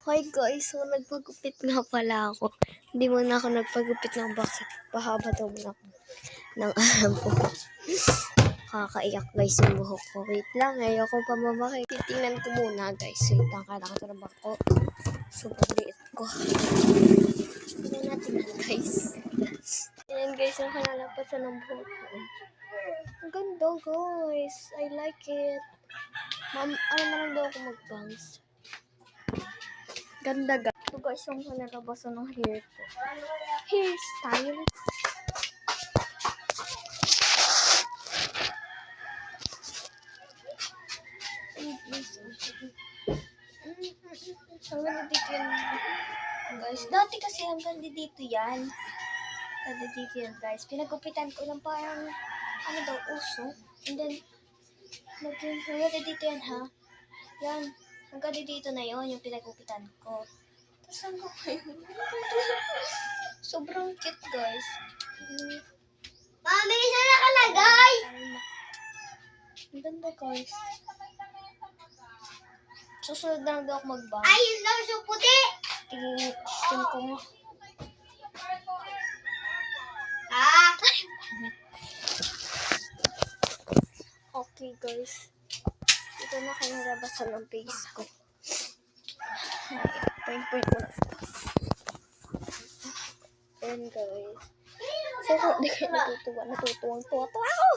Hi guys, so nagpagupit nga pala ako. Hindi muna ako nagpagupit ng bakit. Pahaba daw muna ako ng buhok. Kakaiyak guys yung buhok ko. Wait lang, ayoko pa mamaki. Titingnan ko muna guys. Wait lang, kailangan ko ng bako. Sobrang liit ko. Tignan natin guys. Ayan guys, yung kanalapasan ng buhok ko. Ang ganda guys. I like it. Ma'am, ano na lang daw ako mag-bangs. Ganda ga. Ito guys yung nalabasan ng hair ko. Hairstyle. Hanggang dito yan. Guys, dati kasi hanggang dito yan. Hanggang dito yan guys. Pinagupitan ko lang parang ano daw, uso. And then, hanggang dito yan ha. Yan. Hanggang dito na yon yung pinagupitan ko. Tapos hanggang ngayon. Sobrang cute guys. Mami, isa nakalagay! Ang ganda guys. Susunod na lang daw ako mag-bang. Ay, yun lang yung puti! Tingin ko nga. Ah! Okay guys. Ito na kayo nalabasan ng face ko. Point ko na. Ayan guys. So kung di kayo natutuwa ako.